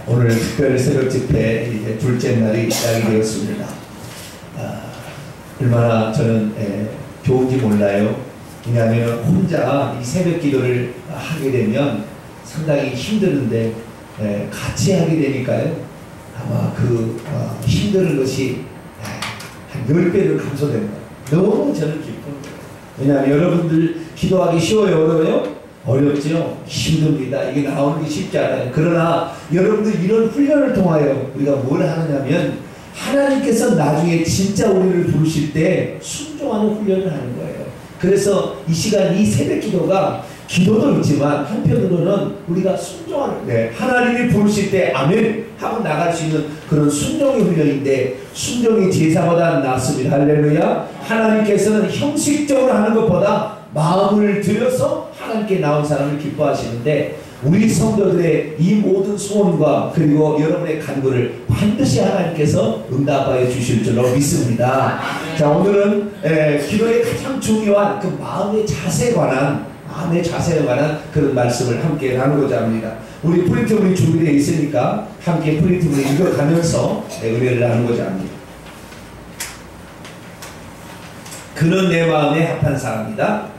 오늘 특별 새벽 집회 이제 둘째 날이 시작이 되었습니다. 얼마나 저는 좋은지 몰라요. 왜냐하면 혼자 이 새벽 기도를 하게 되면 상당히 힘드는데 같이 하게 되니까요. 아마 그 힘든 것이 한 10배를 감소됩니다. 너무 저는 기쁩니다. 왜냐하면 여러분들 기도하기 쉬워요? 어려워요? 어렵죠? 힘듭니다. 이게 나오는 게 쉽지 않아요. 그러나 여러분들 이런 훈련을 통하여 우리가 뭘 하느냐면 하나님께서 나중에 진짜 우리를 부르실 때 순종하는 훈련을 하는 거예요. 그래서 이 시간 이 새벽 기도가 기도도 있지만 한편으로는 우리가 순종하는 하나님이 부르실 때 아멘 하고 나갈 수 있는 그런 순종의 훈련인데 순종이 제사보다 낫습니다. 할렐루야. 하나님께서는 형식적으로 하는 것보다 마음을 들여서 하나님께 나온 사람을 기뻐하시는데 우리 성도들의 이 모든 소원과 그리고 여러분의 간구를 반드시 하나님께서 응답하여 주실 줄로 믿습니다. 자, 오늘은 기도의 가장 중요한 그 마음의 자세에 관한 그런 말씀을 함께 나누고자 합니다. 우리 프린트물이 준비되어 있으니까 함께 프린트물을 읽어가면서 은혜를 나누고자 합니다. 그는 내 마음에 합한 사람이다.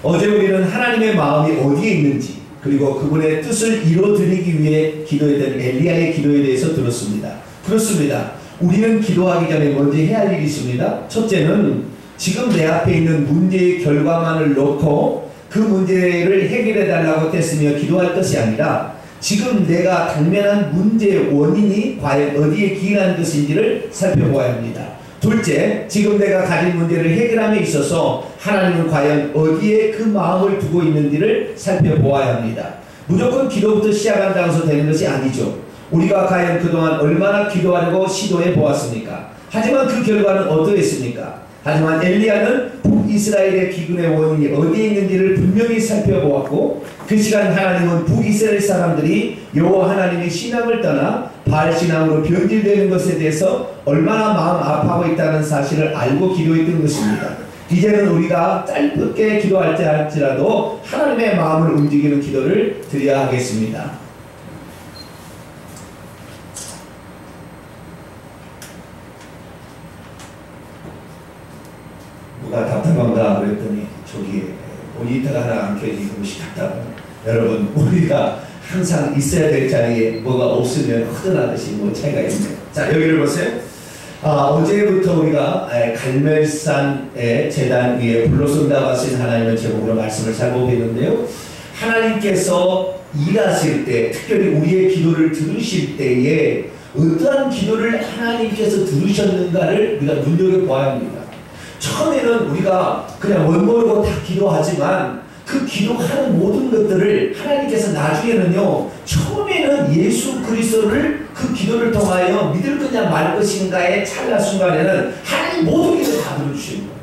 어제 우리는 하나님의 마음이 어디에 있는지 그리고 그분의 뜻을 이루어드리기 위해 기도했던 엘리야의 기도에 대해서 들었습니다. 그렇습니다. 우리는 기도하기 전에 먼저 해야 할 일이 있습니다. 첫째는 지금 내 앞에 있는 문제의 결과만을 놓고 그 문제를 해결해 달라고 했으며 기도할 것이 아니라 지금 내가 당면한 문제의 원인이 과연 어디에 기인한 것인지를 살펴보아야 합니다. 둘째, 지금 내가 가진 문제를 해결함에 있어서 하나님은 과연 어디에 그 마음을 두고 있는지를 살펴보아야 합니다. 무조건 기도부터 시작한다고 해서 되는 것이 아니죠. 우리가 과연 그동안 얼마나 기도하려고 시도해 보았습니까? 하지만 그 결과는 어떠했습니까? 하지만 엘리야는 북이스라엘의 기근의 원인이 어디에 있는지를 분명히 살펴보았고 그 시간 하나님은 북이스라엘 사람들이 여호와 하나님의 신앙을 떠나 바알 신앙으로 변질되는 것에 대해서 얼마나 마음 아파하고 있다는 사실을 알고 기도했던 것입니다. 이제는 우리가 짧게 기도할 때 할지라도 하나님의 마음을 움직이는 기도를 드려야 하겠습니다. 누가 답답한가 그랬더니 저기 모니터가 하나 안 켜지니 그것이 답답합니다. 여러분 우리가 항상 있어야 될 자리에 뭐가 없으면 허전하듯이 뭐 차이가 있네요. 자, 여기를 보세요. 어제부터 우리가 갈멜산의 제단 위에 불로선다 하신 하나님의 제목으로 말씀을 살펴보는데요. 하나님께서 일하실 때 특별히 우리의 기도를 들으실 때에 어떠한 기도를 하나님께서 들으셨는가를 우리가 눈여겨봐야 합니다. 처음에는 우리가 그냥 원모르고 다 기도하지만 그 기도하는 모든 것들을 하나님께서 나중에는요 처음에는 예수 그리스도를 그 기도를 통하여 믿을 거냐 말 것인가의 찰나 순간에는 하나님 모든 기도 다 들어주시는 거예요.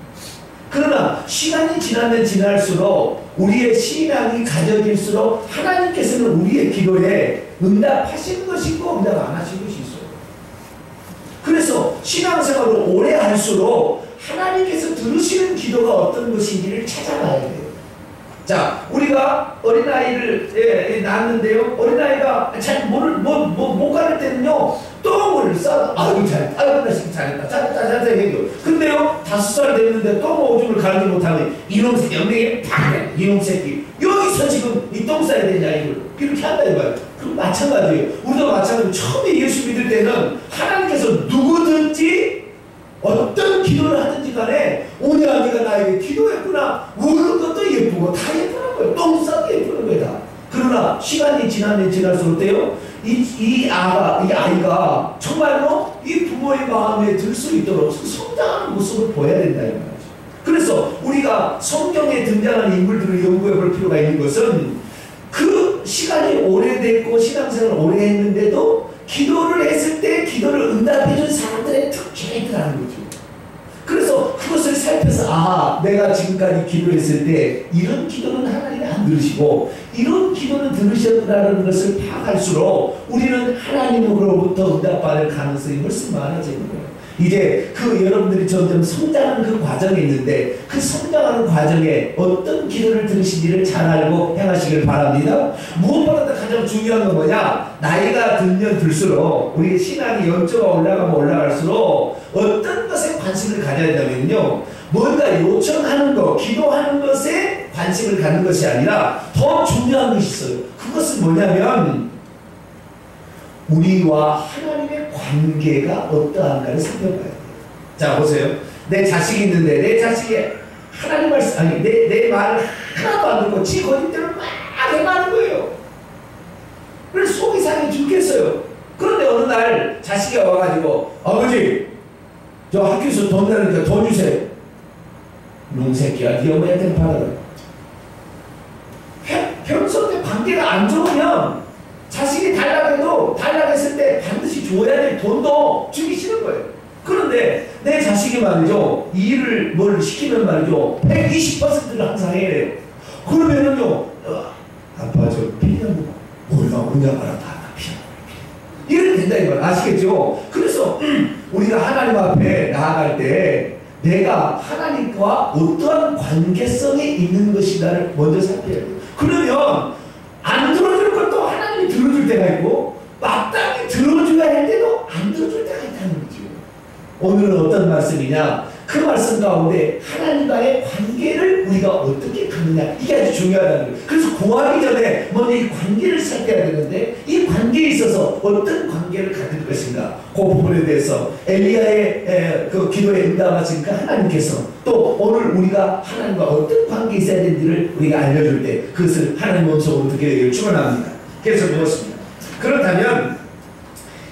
그러나 시간이 지나면 지날수록 우리의 신앙이 가져질수록 하나님께서는 우리의 기도에 응답하시는 것이 있고 응답 안 하시는 것이 있어요. 그래서 신앙생활을 오래 할수록 하나님께서 들으시는 기도가 어떤 것인지를 찾아가야 돼요. 자, 우리가 어린아이를 낳았는데요. 어린아이가 잘 못 가를 때는요. 똥을 싸, 아이고 잘했다, 아이고 나 지금 잘했다 해도. 근데요, 5살 됐는데 똥 오줌을 가르지 못하면 이놈 새끼, 엉덩이에 팍! 이놈 새끼. 여기서 지금 이 똥 싸야 되냐, 이렇게 한다 이거예요. 그럼 마찬가지예요. 우리도 마찬가지로 처음에 예수 믿을 때는 하나님께서 누구든지 어떤 기도를 하든지 간에 오늘 아기가 나에게 기도했구나 우는 것도 예쁘고 다 예쁘는 거예요. 똥 싸도 예쁘는 거예요. 그러나 시간이 지나면 지날수록 때요 이 아이가 정말로 이 부모의 마음에 들 수 있도록 성장하는 모습을 보여야 된다 이 말이죠. 그래서 우리가 성경에 등장하는 인물들을 연구해 볼 필요가 있는 것은 그 시간이 오래됐고 신앙생활을 오래 했는데도 기도를 했을 때 기도를 응답해 준 사람들의 특징이 있다는 거죠. 그래서 그것을 살펴서 내가 지금까지 기도했을 때 이런 기도는 하나님이 안 들으시고 이런 기도는 들으셨다는 것을 파악할수록 우리는 하나님으로부터 응답받을 가능성이 훨씬 많아지는 거예요. 이제 그 여러분들이 점점 성장하는 그 과정에 있는데 그 성장하는 과정에 어떤 기도를 들으시기를 잘 알고 행하시길 바랍니다. 무엇보다 가장 중요한 건 뭐냐? 나이가 들면 들수록 우리 신앙이 영적으로 올라가면 올라갈수록 어떤 것에 관심을 가져야 되냐면요, 뭔가 요청하는 것, 기도하는 것에 관심을 갖는 것이 아니라 더 중요한 것이 있어요. 그것은 뭐냐면 우리와 하나님의 관계가 어떠한가를 살펴봐야 돼요. 자, 보세요. 내 자식이 있는데 내 자식이 하나님 말씀, 아니 내 말을 하나도 안 듣고 지 거짓대로 막 해가는 거예요. 그래서 속이 상해 죽겠어요. 그런데 어느 날 자식이 와가지고, 아버지 저 학교에서 돈 내니까 돈 주세요. 놈새끼야, 네 어머니한테 받아라. 평소 때 관계가 안 좋으면 자식이 달라고 했을 때 반드시 줘야 될 돈도 주기 싫은 거예요. 그런데 내 자식이 말이죠, 이 일을 뭘 시키면 말이죠 120%를 항상 해야 돼요. 그러면은요, 아빠 저 필요한 거 몰라, 혼자 알았다. 이렇게 된다 이거 아시겠죠? 그래서 우리가 하나님 앞에 나아갈 때 내가 하나님과 어떠한 관계성이 있는 것인가를 먼저 살펴야 돼요. 그러면 안 들어줄 것도 하나님이 들어줄 때가 있고 마땅히 들어줘야 할 때도 안 들어줄 때가 있다는 거죠. 오늘은 어떤 말씀이냐? 그 말씀 가운데 하나님과의 관계를 우리가 어떻게 갖느냐, 이게 아주 중요하다는 거예요. 그래서 구하기 전에 먼저 이 관계를 살펴야 되는데 이 관계에 있어서 어떤 관계를 가질 것인가, 그 부분에 대해서 엘리야의 그 기도에 응답하신 그 하나님께서 또 오늘 우리가 하나님과 어떤 관계에 있어야 되는지를 우리가 알려줄 때 그것을 하나님 몸속으로 듣게 되기를 축원합니다. 계속 배웠습니다. 그렇다면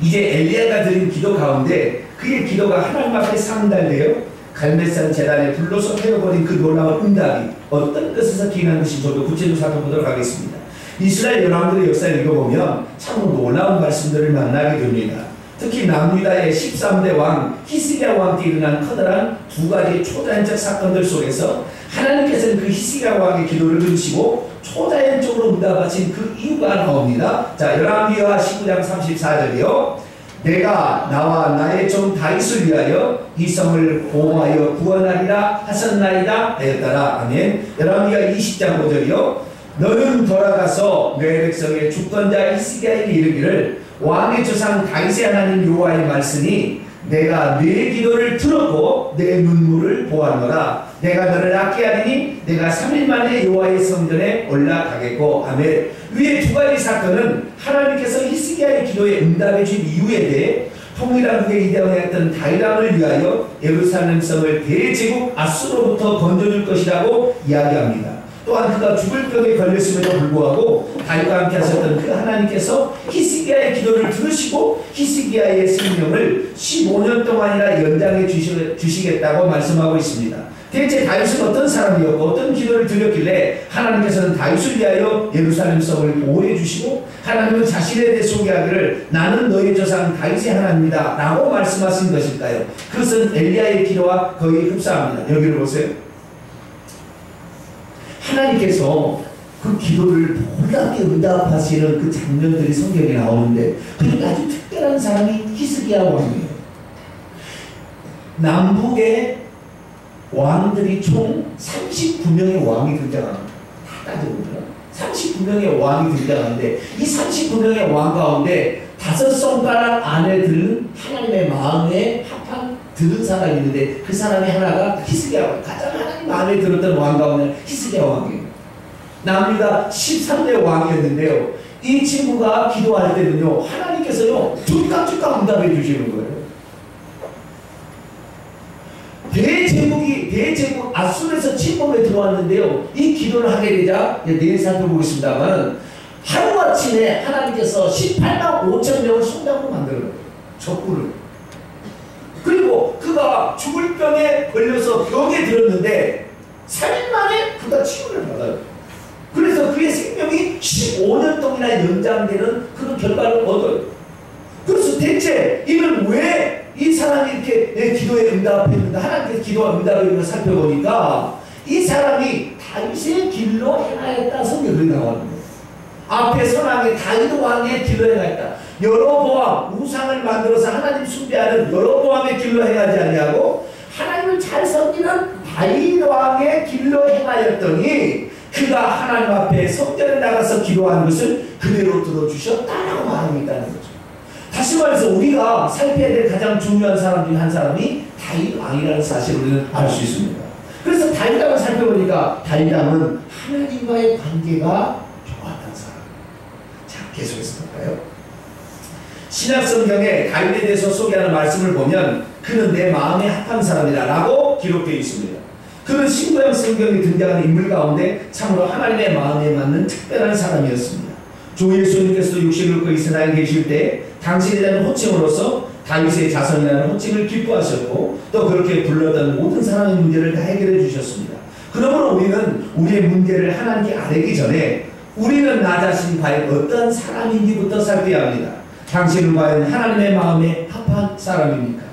이제 엘리야가 드린 기도 가운데 그의 기도가 하나님 앞에 상달되어 갈멜산 제단에 불로서 태워버린 그 놀라운 응답이 어떤 뜻에서 기인한 것인지 저도 구체적으로 살펴보도록 하겠습니다. 이스라엘 열왕들의 역사를 읽어보면 참으로 놀라운 말씀들을 만나게 됩니다. 특히 남유다의 13대 왕 히스기야 왕 때 일어난 커다란 두 가지 초자연적 사건들 속에서 하나님께서는 그 히스기야 왕의 기도를 들으시고 초자연적으로 응답하신 그 이유가 나옵니다. 자, 열왕기하 19장 34절이요. 내가 나와 나의 종 다윗을 위하여 이 성을 보호하여 구원하리라 하셨나이다 하였더라. 아멘. 열왕기하 20장 5절이요. 너는 돌아가서 내 백성의 주권자 히스기야에게 이르기를 왕의 조상 다윗의 하나님 여호와의 말씀이 내가 네 기도를 들었고 내 눈물을 보았노라. 내가 너를 낫게 하리니 내가 3일 만에 여호와의 성전에 올라가겠고. 아멘. 위의 두 가지 사건은 하나님께서 히스기야의 기도에 응답해 준 이유에 대해 통일한 후에 이대왕이었던 다윗 왕을 위하여 예루살렘 성을 대제국 아수로부터 건져줄 것이라고 이야기합니다. 또한 그가 죽을 병에 걸렸음에도 불구하고 다윗과 함께 하셨던 그 하나님께서 히스기야의 기도를 들으시고 히스기야의 생명을 15년 동안이나 연장해 주시겠다고 말씀하고 있습니다. 대체 다윗은 어떤 사람이었고 어떤 기도를 드렸길래 하나님께서는 다윗을 위하여 예루살렘 성을 보호해 주시고 하나님은 자신에 대해 소개하기를 나는 너의 조상 다윗의 하나님이다 라고 말씀하신 것일까요? 그것은 엘리야의 기도와 거의 흡사합니다. 여기를 보세요. 하나님께서 그 기도를 놀랍게 응답하시는 그 장면들이 성경에 나오는데 그중에 아주 특별한 사람이 히스기야 왕이에요. 남북의 왕들이 총 39명의 왕이 등장합니다. 다 따져보면 39명의 왕이 등장하는데 이 39명의 왕 가운데 5손가락 안에 들은 하나님의 마음에 합한 들은 사람이 있는데 그 사람이 하나가 히스기야 왕, 가장 하나님 마음에 들었던 왕 가운데 히스기야 왕이에요. 남유다 13대 왕이었는데요. 이 친구가 기도할 때는요 하나님께서요 쭈깍쭈깍 응답해 주시는 거예요. 대제국 아수르에서 침범에 들어왔는데요. 이 기도를 하게 되자 내일 살펴보겠습니다만 하루아침에 하나님께서 18만 5천 명을 성당으로 만들어요. 적군을. 그리고 그가 죽을 병에 걸려서 병에 들었는데 3일 만에 그가 치유를 받아요. 그래서 그의 생명이 15년 동안이나 연장되는 그런 결과를 얻어요. 그래서 대체 이는 왜 이 사람이 이렇게 내 기도에 응답했는가, 하나님께서 기도와 응답을 이렇게 살펴보니까 이 사람이 다윗의 길로 행하였다 성경이 나오는 거예요. 앞에 선왕의 다윗 왕의 길로 행하였다. 여로보암 우상을 만들어서 하나님 숭배하는 여로보암의 길로 행하지 아니하고 하나님을 잘 섬기는 다윗 왕의 길로 행하였더니 그가 하나님 앞에 성전에 나가서 기도한 것을 그대로 들어주셨다라고 말하고 있다는 거죠. 다시 말해서 우리가 살펴야 될 가장 중요한 사람 중에 한 사람이 다윗 왕이라는 사실을 우리는 알 수 있습니다. 그래서 다윗 왕을 살펴보니까 다윗 왕은 하나님과의 관계가 좋았다는 사람. 자, 계속해서 볼까요? 신약 성경에 다윗에 대해서 소개하는 말씀을 보면 그는 내 마음에 합한 사람이다 라고 기록되어 있습니다. 그는 신구약 성경에 등장하는 인물 가운데 참으로 하나님의 마음에 맞는 특별한 사람이었습니다. 주 예수님께서도 육신을 입고 이 세상에 계실 때 당신에 대한 호칭으로서 다윗의 자손이라는 호칭을 기뻐하셨고 또 그렇게 불렀던 모든 사람의 문제를 다 해결해 주셨습니다. 그러므로 우리는 우리의 문제를 하나님께 아뢰기 전에 우리는 나 자신이 과연 어떤 사람인지부터 살펴야 합니다. 당신은 과연 하나님의 마음에 합한 사람입니까?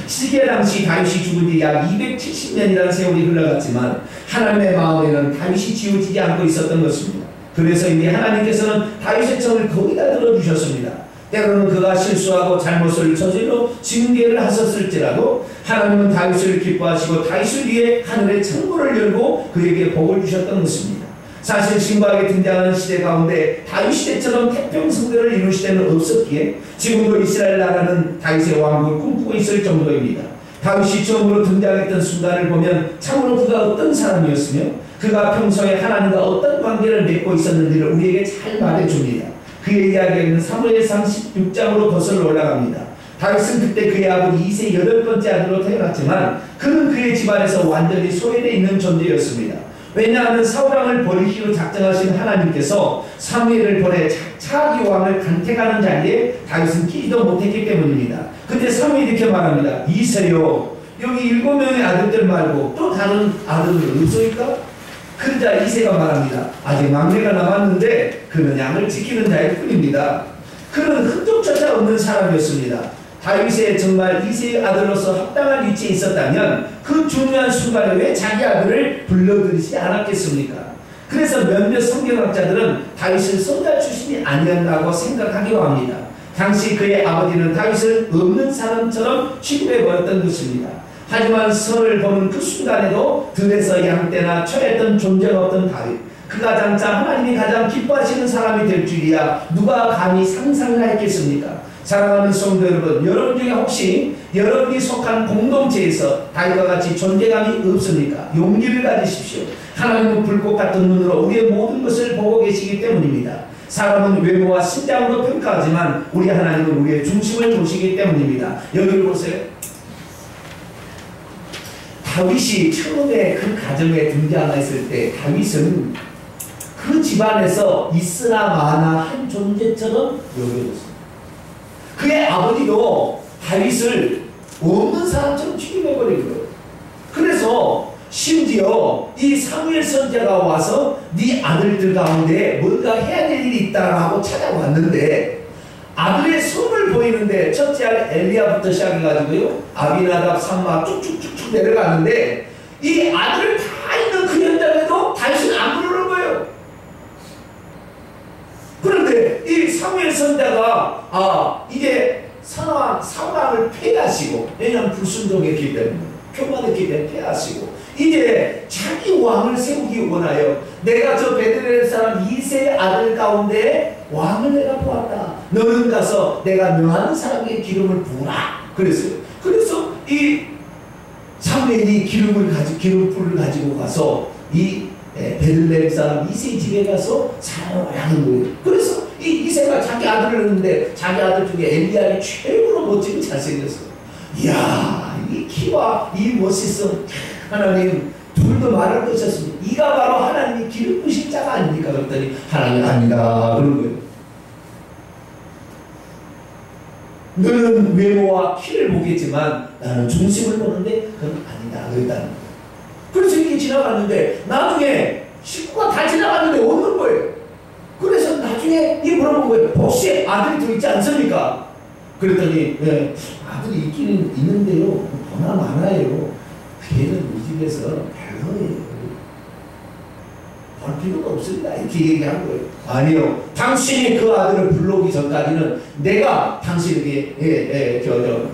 시기의 당시 다윗이 죽은 지 약 270년이라는 세월이 흘러갔지만 하나님의 마음에는 다윗이 지워지지 않고 있었던 것입니다. 그래서 이미 하나님께서는 다윗의 청을 거의 다 들어주셨습니다. 때로는 그가 실수하고 잘못을 저질러 징계를 하셨을지라도 하나님은 다윗을 기뻐하시고 다윗을 위해 하늘의 창문을 열고 그에게 복을 주셨던 것입니다. 사실 신구약에 등장하는 시대 가운데 다윗 시대처럼 태평성대를 이룰 시대는 없었기에 지금도 이스라엘 나라는 다윗의 왕국을 꿈꾸고 있을 정도입니다. 다윗이 처음으로 등장했던 순간을 보면 참으로 그가 어떤 사람이었으며 그가 평소에 하나님과 어떤 관계를 맺고 있었는지를 우리에게 잘 말해줍니다. 그의 이야기는 사무엘상 16장으로 거슬러 올라갑니다. 다윗은 그때 그의 아버지 이새의 8번째 아들로 태어났지만 그는 그의 집안에서 완전히 소외되어 있는 존재였습니다. 왜냐하면 사울왕을 버리기로 작정하신 하나님께서 사무엘을 보내 차기 왕을 간택하는 자리에 다윗은 끼지도 못했기 때문입니다. 근데 사무엘이 이렇게 말합니다. 이새요, 여기 7명의 아들들 말고 또 다른 아들은 없소이까? 큰 자 이새가 말합니다. 아직 막내가 남았는데 그는 양을 지키는 자일 뿐입니다. 그는 흔적조차 없는 사람이었습니다. 다윗의 정말 이새의 아들로서 합당한 위치에 있었다면 그 중요한 순간에 왜 자기 아들을 불러들이지 않았겠습니까? 그래서 몇몇 성경학자들은 다윗은 선자 출신이 아니었다고 생각하기도 합니다. 당시 그의 아버지는 다윗을 없는 사람처럼 취급해버렸던 것입니다. 하지만 선을 보는 그 순간에도 들에서 양떼나 처했던 존재가 없던 다윗, 그가 장차 하나님이 가장 기뻐하시는 사람이 될 줄이야 누가 감히 상상을 했겠습니까? 사랑하는 성도 여러분, 여러분 중에 혹시 여러분이 속한 공동체에서 다윗과 같이 존재감이 없습니까? 용기를 가지십시오. 하나님은 불꽃 같은 눈으로 우리의 모든 것을 보고 계시기 때문입니다. 사람은 외모와 신장으로 평가하지만 우리 하나님은 우리의 중심을 보시기 때문입니다. 여기를 보세요. 다윗이 처음에 그 가정에 등장했을 때 다윗은 그 집안에서 있으나 마나 한 존재처럼 여겨졌습니다. 그의 아버지도 다윗을 없는 사람처럼 취급해버린 거예요. 그래서 심지어 이 사무엘 선지자가 와서 네 아들들 가운데 뭔가 해야 될 일이 있다라고 찾아왔는데 아들의 손을 보이는데 첫째 아들 엘리야부터 시작해가지고요 아비나답, 삼마 쭉쭉쭉쭉 내려가는데 이 아들을 다 있는 그 현장에도 다윗은 안 부르는 거예요. 그런데 이 사무엘 선지자가 이제 사울왕을 폐하시고, 왜냐하면 불순종했기 때문에 교만했기 때문에 폐하시고 이제 자기 왕을 세우기 원하여 내가 저 베들레헴 사람 이새의 아들 가운데 왕을 내가 보았다. 너는 가서 내가 명하는 사람에게 기름을 부으라. 그랬어요. 그래서 이 사무엘이 기름불을 가지고 가서 이 베들레헴 사람 이새 집에 가서 사랑을 하는 거예요. 그래서 이 이새가 자기 아들을 낳는데 자기 아들 중에 엘리야이 최고로 멋지고 잘생겼어요. 이야, 이 키와 이 멋있음, 하나님 둘도 말을 거쳤습니다. 이가 바로 하나님이 기름 부신 자가 아닙니까? 그랬더니 하나님 아니다 그런 거예요. 너는 외모와 키를 보겠지만 나는 중심을 보는데 그건 아니다 그랬다는 거예요. 그래서 이렇게 지나갔는데 나중에 식구가 다 지나갔는데 없는 거예요. 그래서 나중에 이 물어본 거예요. 혹시 아들이 더 있지 않습니까? 그랬더니 네, 아들이 있기는 있는데요 보나 마나요. 걔는 우리 집에서 별로예요. 볼 필요가 없습니다. 이렇게 얘기한 거예요. 아니요. 당신이 그 아들을 불러오기 전까지는 내가 당신에게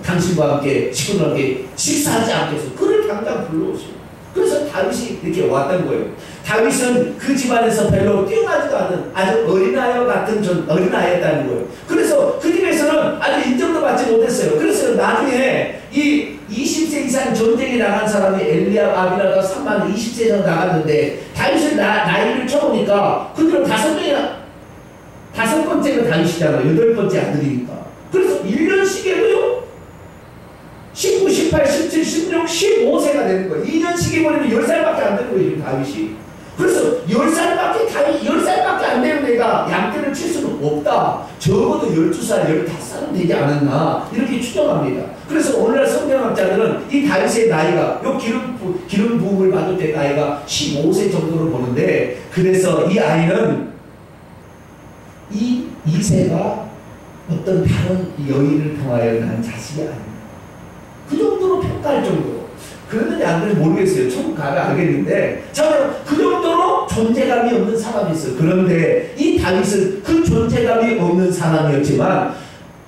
당신과 함께 식구들과 함께 식사하지 않겠어. 그를 당장 불러오시오. 그래서 다윗이 이렇게 왔던 거예요. 다윗은 그 집안에서 별로 뛰어나지도 않은 아주 어린아이 같은 어린아이였다는 거예요. 그래서 그 집에서는 아주 인정도 받지 못했어요. 그래서 나중에 이 20세 이상 전쟁에 나간 사람이 엘리압, 아비라가 3만 20세 이상 나갔는데 다윗은 나이를 쳐보니까 그들은 5번째가 다윗이잖아요. 8번째 아들이니까. 그래서 1년씩에도요 19, 18, 17, 16, 15세가 되는 거예요. 2년씩에 버리면 10살밖에 안 되는 거예요, 다윗이. 그래서 10살밖에 안 되는 애가 양떼를 칠 수는 없다. 적어도 12살, 15살은 되지 않았나. 이렇게 추정합니다. 그래서 오늘날 성경학자들은 이 다윗의 나이가, 요 기름 부음을 받을 때 나이가 15세 정도로 보는데, 그래서 이 아이는 이 2세가 어떤 다른 여인을 통하여 난 자식이 아닙니다. 그 정도로 평가할 정도로. 그랬는지 안 그랬는지 모르겠어요. 천국 가면 알겠는데, 저는 그 정도로 존재감이 없는 사람이 있어요. 그런데 이 다윗은 그 존재감이 없는 사람이었지만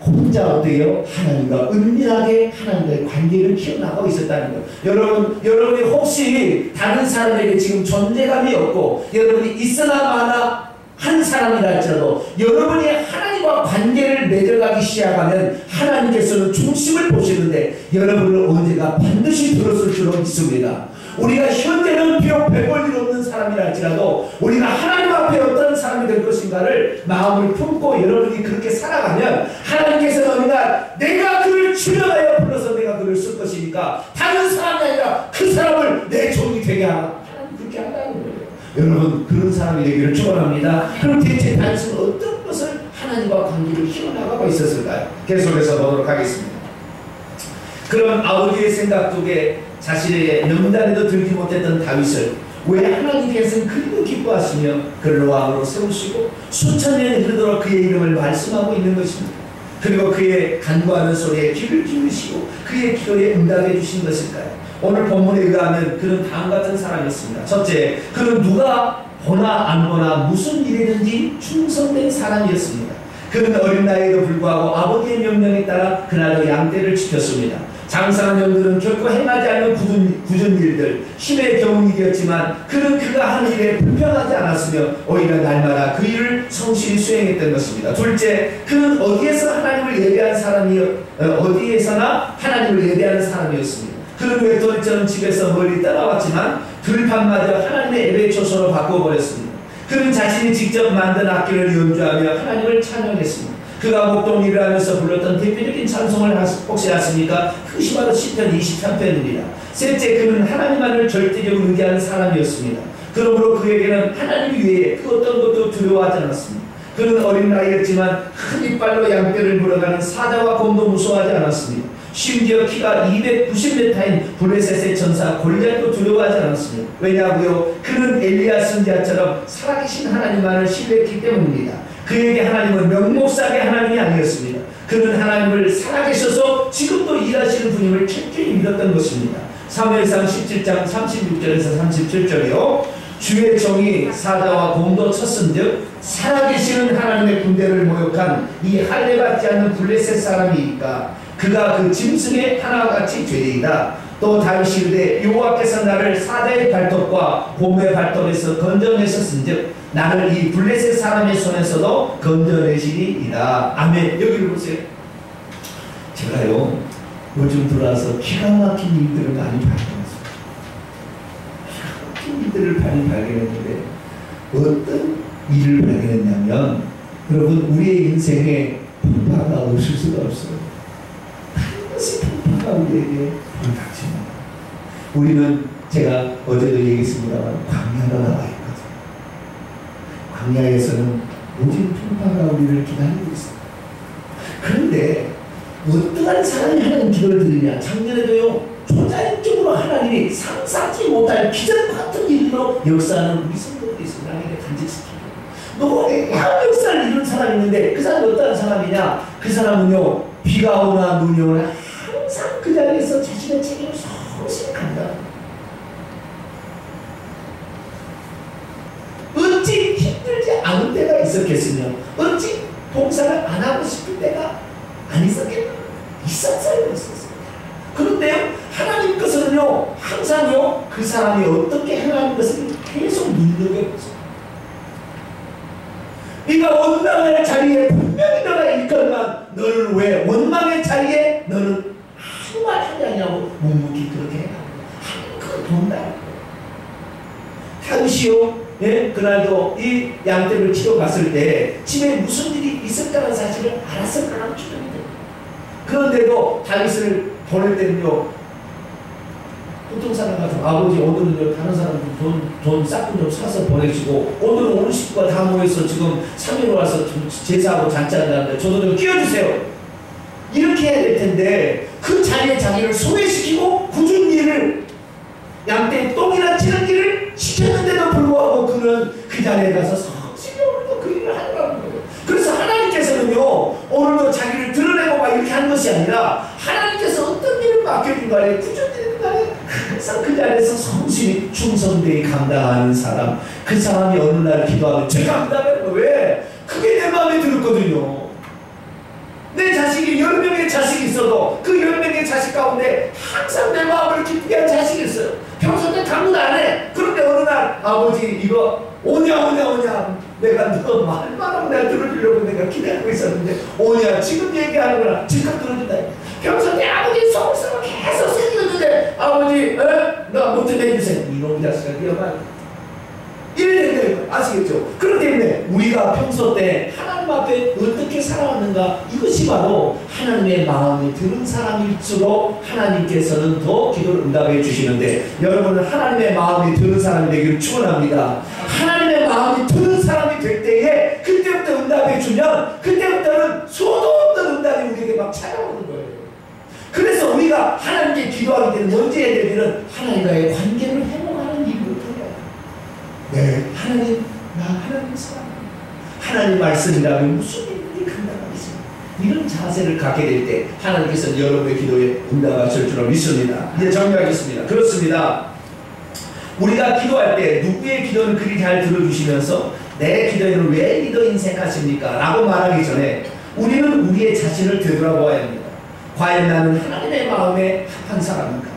혼자 어때요? 하나님과 은밀하게 하나님과의 관계를 키워나가고 있었다는 거예요. 여러분이 혹시 다른 사람에게 지금 존재감이 없고 여러분이 있으나 마나 한 사람이라 할지라도 여러분이 하나님과 관계를 맺어가기 시작하면 하나님께서는 중심을 보시는데 여러분을 언제가 반드시 들었을 줄로 믿습니다. 우리가 현재는 비록 별볼일 없는 사람이라 할지라도 우리가 하나님 앞에 어떤 사람이 될 것인가를 마음을 품고 여러분이 그렇게 살아가면 하나님께서는 어느 날 내가 그를 출연하여 불러서 내가 그를 쓸 것이니까 다른 사람이 아니라 그 사람을 내 종이 되게 하라. 하나님 그렇게 한다는 거예요. 여러분 그런 사람이 되기를 축원합니다. 그럼 대체 다윗은 어떤 것을 하나님과 관계를 키워나가고 있었을까요? 계속해서 보도록 하겠습니다. 그런 아버지의 생각 속에 자신의 명단에도 들지 못했던 다윗을 왜 하나님께서는 그리도 기뻐하시며 그를 왕으로 세우시고 수천 년이 흐르도록 그의 이름을 말씀하고 있는 것입니다. 그리고 그의 간구하는 소리에 귀를 기울이시고 그의 기도에 응답해 주신 것일까요? 오늘 본문에 의하면 그는 다음 같은 사람이었습니다. 첫째, 그는 누가 보나 안 보나 무슨 일이든지 충성된 사람이었습니다. 그는 어린 나이에도 불구하고 아버지의 명령에 따라 그날도 양떼를 지켰습니다. 장사한 영들은 결코 행하지 않는 굳은 일들, 힘의 경운이었지만 그는 그가 하는 일에 불평하지 않았으며 오히려 날마다 그 일을 성실히 수행했던 것입니다. 둘째, 그는 어디에서나 하나님을 예배하는 사람이었습니다. 그는 외톨이처럼 집에서 멀리 따라왔지만 들판마저 하나님의 예배 초소로 바꿔버렸습니다. 그는 자신이 직접 만든 악기를 연주하며 하나님을 찬양했습니다. 그가 목동 일을 하면서 불렀던 대표적인 찬송을 혹시 아십니까? 그것이 바로 시편 23편입니다. 셋째, 그는 하나님만을 절대적으로 의지하는 사람이었습니다. 그러므로 그에게는 하나님 외에 그 어떤 것도 두려워하지 않았습니다. 그는 어린 나이였지만 큰 이빨로 양떼를 물어가는 사자와 곰도 무서워하지 않았습니다. 심지어 키가 290m인 블레셋의 전사 골리앗도 두려워하지 않았습니다. 왜냐고요? 그는 엘리야 선지자처럼 살아계신 하나님만을 신뢰했기 때문입니다. 그에게 하나님은 명목상의 하나님이 아니었습니다. 그는 하나님을 살아계셔서 지금도 일하시는 분임을 철저히 믿었던 것입니다. 사무엘상 17장 36절에서 37절이요. 주의 종이 사자와 곰도 쳤은즉 살아계시는 하나님의 군대를 모욕한 이 할례받지 않는 블레셋 사람이니까 그가 그 짐승의 하나와 같이 되리이다. 또 다윗이 이르되 여호와께서 나를 사자의 발톱과 곰의 발톱에서 건져내셨은즉 나를 이 블레셋 사람의 손에서도 건져내시리이다. 아멘. 여기를 보세요. 제가요 요즘 들어와서 기가 막힌 일들을 많이 발견했어요. 기가 막힌 일들을 많이 발견했는데 어떤 일을 발견했냐면 여러분 우리의 인생에 풍파가 없을 수가 없어요. 반드시 풍파가 우리에게 닥칩니다. 우리는 제가 어제도 얘기했습니다만 광야로 나와 있거든요. 광야에서는 모든 풍파가 우리를 기다리고 있습니다. 그런데 어떠한 사람이 하는 기도를 드리냐. 작년에도요 초자연적으로 하나님이 상상치 못할 기적 같은 일로 역사하는 우리 성도들이 있습니다. 나에게 간직시키고 노래한 역사를 이룬 사람이 있는데 그 사람이 어떠한 사람이냐. 그 사람은요 비가 오나 눈이 오나 항상 그 자리에서 자신의 책임을 성실히 간다. 아는 때가 있었겠으며 어찌 봉사를 안 하고 싶을 때가 안 있었겠나? 있었어요. 그런데요, 하나님 것은요, 항상요, 그 사람이 어떻게 행하는 것을 계속 눈여겨보세요. 네가 원망의 자리에 분명히 너가 있건만 너는 왜 원망의 자리에 너는 아무 말 하지 않냐고 묵묵히 그렇게 해가고 그걸 본다. 다윗이요, 예? 그날도 이 양떼를 치러 갔을 때 집에 무슨 일이 있었다는 사실을 알았을 거라는 주장이 됩니다. 그런데도 다윗을 보낼 때는요, 보통 사람 같은 아버지 오늘은 다른 사람 돈 싹돈 좀 사서 보내시고 오늘은 온 식구가 다 모여서 지금 3일 와서 제사하고 잔치한다는데 저도 좀 끼워주세요. 이렇게 해야 될 텐데 그 자리에 자기를 소외시키고 굳은 일을 양떼 똥이나 치는 일을 시켰는데도 불구하고 그는 그 자리에 가서 성실히 오늘도 그 일을 하더라는 거예요. 그래서 하나님께서는요, 오늘도 자기를 드러내고 막 이렇게 하는 것이 아니라 하나님께서 어떤 일을 맡겨준 간에 꾸준히 간에 항상 그 자리에서 성실히 충성되이 감당하는 사람, 그 사람이 어느 날 기도하면 제가 감당하는 거 왜? 그게 내 마음에 들었거든요. 내 자식이 10명의 자식이 있어도 그 10명의 자식 가운데 항상 내 마음을 기쁘게 한 자식이 있어요. 평소 때 강도 안 해. 그런데 어느 날 아버지 이거 오냐 내가 너 말만 하고 내가 들어주려고 내가 기다리고 있었는데 오냐 지금 얘기하는 거라 즉刻들어준다. 평소 때 아버지 속을 썩어 계속 생겼는데 아버지 나 뭐 좀 해주세요. 이놈 자식아 위험하네. 이래야 아시겠죠? 그렇기 때문에 우리가 평소 때 하나님 앞에 어떻게 살아왔는가, 이것이 바로 하나님의 마음이 드는 사람일수록 하나님께서는 더 기도를 응답해 주시는데, 여러분은 하나님의 마음이 드는 사람이 되기를 축원합니다. 하나님의 마음이 드는 사람이 될 때에 그때부터 응답해 주면 그때부터는 수도 없는 응답이 우리에게 막 찾아오는 거예요. 그래서 우리가 하나님께 기도하기 때문에 먼저 해야 될 일은 하나님과의 관계를 회복하는 일부터 해야 돼요. 네, 하나님, 나 하나님 사랑합니다. 하나님 말씀이라면 무슨 일들이 감당하겠습니다. 이런 자세를 갖게 될 때 하나님께서는 여러분의 기도에 응답하실 줄로 믿습니다. 이제 정리하겠습니다. 그렇습니다. 우리가 기도할 때 누구의 기도는 그리 잘 들어주시면서 내 기도에는 왜 리더 인색하십니까? 라고 말하기 전에 우리는 우리의 자신을 되돌아보아야 합니다. 과연 나는 하나님의 마음에 합한 사람인가?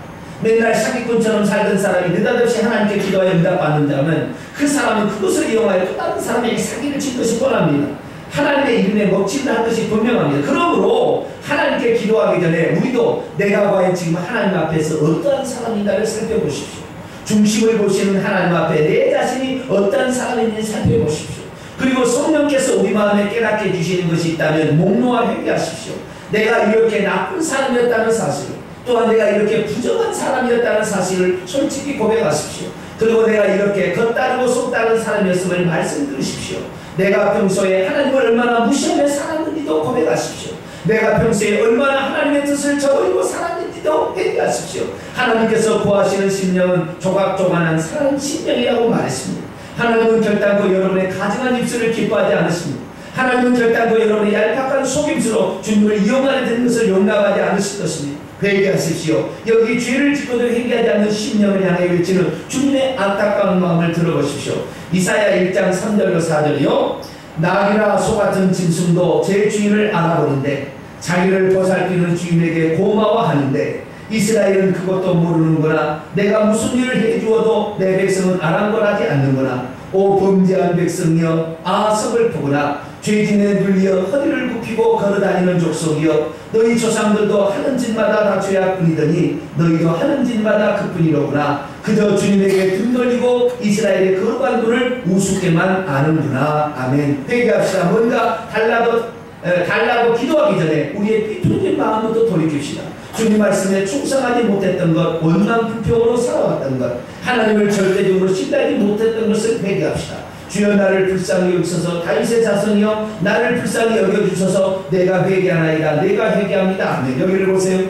맨날 사기꾼처럼 살던 사람이 느닷없이 하나님께 기도하여 응답받는다면 그 사람은 그것을 이용하여 또 다른 사람에게 사기를 친 것이 뻔합니다. 하나님의 이름에 먹칠을 한 것이 분명합니다. 그러므로 하나님께 기도하기 전에 우리도 내가 과연 지금 하나님 앞에서 어떠한 사람인가를 살펴보십시오. 중심을 보시는 하나님 앞에 내 자신이 어떠한 사람인지 살펴보십시오. 그리고 성령께서 우리 마음에 깨닫게 해주시는 것이 있다면 목놓아 회개하십시오. 내가 이렇게 나쁜 사람이었다는 사실을, 또한 내가 이렇게 부정한 사람이었다는 사실을 솔직히 고백하십시오. 그리고 내가 이렇게 겉다르고 속다른 사람이었음을 말씀 들으십시오. 내가 평소에 하나님을 얼마나 무시하며 살았는지도 고백하십시오. 내가 평소에 얼마나 하나님의 뜻을 저버리고 살았는지도 회개하십시오. 하나님께서 구하시는 심령은 조각조각한 사람 심령이라고 말했습니다. 하나님은 결단코 여러분의 가증한 입술을 기뻐하지 않으십니다. 하나님은 결단코 여러분의 얄팍한 속임수로 주님을 이용하게 된 것을 용납하지 않으실 것입니다. 회개하십시오. 여기 죄를 짓고도 회개하지 않는 심령을 향해 외치는 주님의 안타까운 마음을 들어보십시오. 이사야 1장 3절로 4절이요. 낙이나 소같은 짐승도 제 주인을 알아보는데 자기를 보살피는 주인에게 고마워하는데 이스라엘은 그것도 모르는구나. 내가 무슨 일을 해주어도 내 백성은 아랑곳하지 않는구나. 오 범죄한 백성이여, 아 서글프구나. 죄진에 눌려 허리를 굽히고 걸어다니는 족속이여, 너희 조상들도 하는 짓마다 다 죄악뿐이더니 너희도 하는 짓마다 그뿐이로구나. 그저 주님에게 등 돌리고 이스라엘의 거룩한 분을 우습게만 아는구나. 아멘. 회개합시다. 뭔가 달라고 기도하기 전에 우리의 삐뚤어진 마음부터 돌이킵시다. 주님 말씀에 충성하지 못했던 것, 원망 불평으로 살아왔던 것, 하나님을 절대적으로 신뢰하지 못했던 것을 회개합시다. 주여 나를 불쌍히 여기소서. 다윗의 자손이여 나를 불쌍히 여겨주소서. 내가 회개하나이다. 내가 회개합니다. 아멘. 여기를 보세요.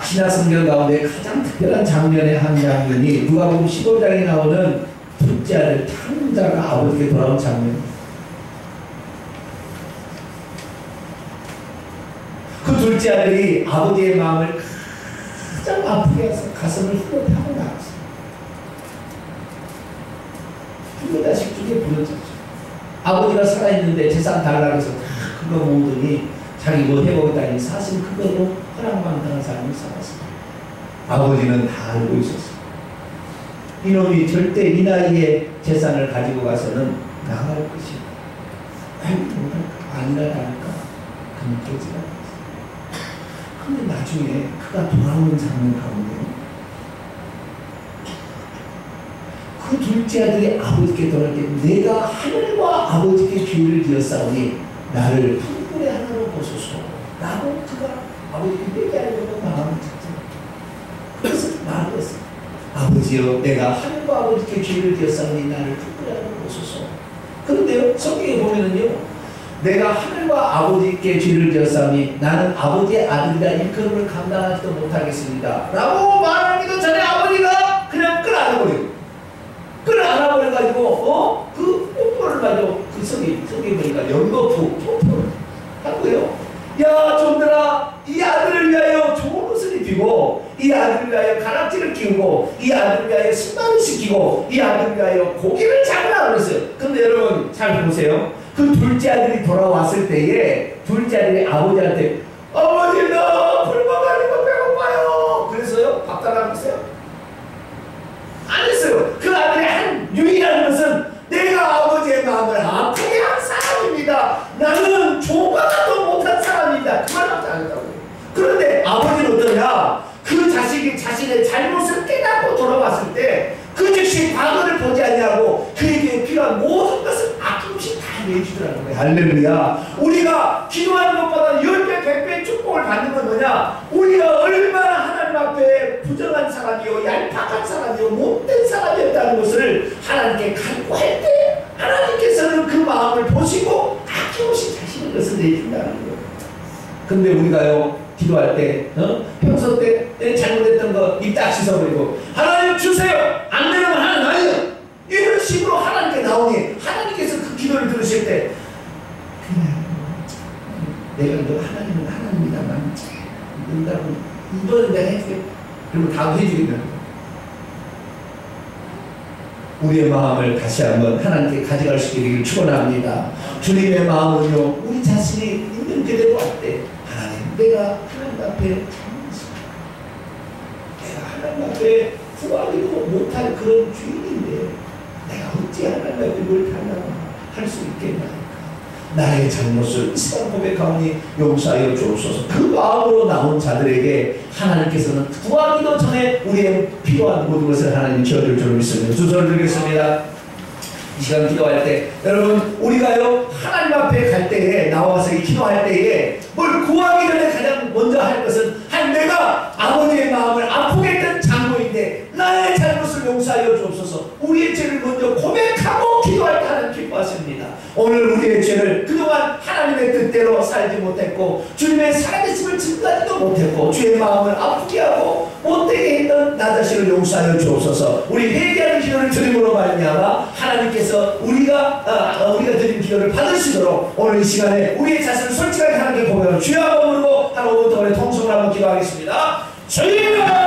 신약성경 가운데 가장 특별한 장면의 한 장면이 누가복음 15장에 나오는 둘째 아들 탕자가 아버지께 돌아온 장면입니다. 그 둘째 아들이 아버지의 마음을 가장 아프게 해서 가슴을 후려타고 나왔어요. 한 자식 중에 부러졌죠. 아버지가 살아있는데 재산 달라고 해서 다 그거 모으더니 자기 뭐 해보겠다니 사실 그거로 허락만 당한 사람이 살았어요. 아버지는 다 알고 있었어요. 이놈이 절대 이 나이에 재산을 가지고 가서는 나갈 것이다. 아니라 다를까 그렇게지가 않았어요. 근데 나중에 그가 돌아오는 장면 가운데 그 둘째 아들이 아버지께 돌아올 때 내가 하늘과 아버지께 죄를 지었사오니 나를 풍불의 하나로 보소서 라고 그가 아버지께 얘기하려고 마음을 찾잖아요. 그래서 말을 했어요. 아버지여 내가 하늘과 아버지께 죄를 지었사오니 나를 풍불의 하나로 보소서. 그런데요 성경에 보면은요 내가 하늘과 아버지께 죄를 지었사오니 나는 아버지의 아들이라 일컬음을 감당하지도 못하겠습니다 라고 말하기도 전에 아버지가 그냥 끌어안아버리고 끌어안아버려가지고 그 뽀뽀를 가지고 그 성경에 보니까 연거푸 뽀뽀를 하고요. 야 좀들아 이 아들을 위하여 좋은 옷을 입히고 이 아들을 위하여 가락지를 끼우고 이 아들을 위하여 신발을 시키고 이 아들을 위하여 고기를 잡으라 그랬어요. 근데 여러분 잘 보세요. 그 둘째 아들이 돌아왔을 때에 둘째 아들이 아버지한테 아버지 나 굶어 가지고 배고파요. 그래서요 밥 달라고 했어요? 안 했어요. 그 아들의 한 유일한 것은 내가 아버지의 마음을 아프게 한 사람입니다. 나는 조과도 못한 사람입니다. 그 말밖에 안 했다고요. 그런데 아버지는 어떠냐? 그 자식이 자신의 잘못을 깨닫고 돌아왔을 때 그 즉시 과거를 보지 않냐고 그에게 필요한 모든 것을 아낌없이 다 내주더라는 거예요. 할렐루야. 우리가 기도하는 것보다 10배 100배 축복을 받는 건 뭐냐? 우리가 얼마나 하나님 앞에 부정한 사람이요 얄팍한 사람이요 못된 사람이었다는 것을 하나님께 간구할 때 하나님께서는 그 마음을 보시고 아낌없이 자신의 것을 내준다는 거예요. 근데 우리가요 기도할 때 평소 때 잘못했던 거 입 딱 씻어버리고 하나님 주세요 안 되면 하나님 아니요 이런 식으로 하나님께 나오니 하나님께서 그 기도를 들으실 때 그냥 내가 너 하나님은 하나님이다만 된다고 이번엔 내가 해주겠다 그리고 다음 해주겠다. 우리의 마음을 다시 한번 하나님께 가져갈 수 있기를 축원합니다. 주님의 마음은요 우리 자신이 있는 그대로 할 때 하나님 내가 하나님 앞에 내가 하나님 앞에 구하기도 못할 그런 주인인데 내가 어찌 하나님 앞에 뭘 달라고 할 수 있겠나. 나의 잘못을 이 시간 고백하오니 용서하여 주옵소서. 그 마음으로 나온 자들에게 하나님께서는 구하기도 전에 우리의 필요한 모든 것을 하나님이 지어줄 줄 믿습니다. 두 손을 들겠습니다. 이 시간 기도할 때 여러분 우리가요 하나님 앞에 갈 때에 나와서 이 기도할 때에 뭘 구하기 전에 가장 먼저 할 것은 내가 아버지의 마음을 아프게 했던 장로인데 나의 잘못을 용서하여 주옵소서. 우리의 죄를 먼저 고백하고 기도할 때 하나님 기뻐하십니다. 오늘 우리의 죄를 그동안 하나님의 뜻대로 살지 못했고 주님의 살아계심을 증거하지도 못했고 주의 마음을 아프게 하고 못되게 했던 나 자신을 용서하여 주옵소서. 우리 회개하는 기도를 드림으로 말미암아 하나님께서 우리가 드린 기도를 받으시도록 오늘 이 시간에 우리의 자신을 솔직하게 하나님께 보며 주여 한번 부르고 한 5분 동안의 통성을 한번 기도하겠습니다. 주여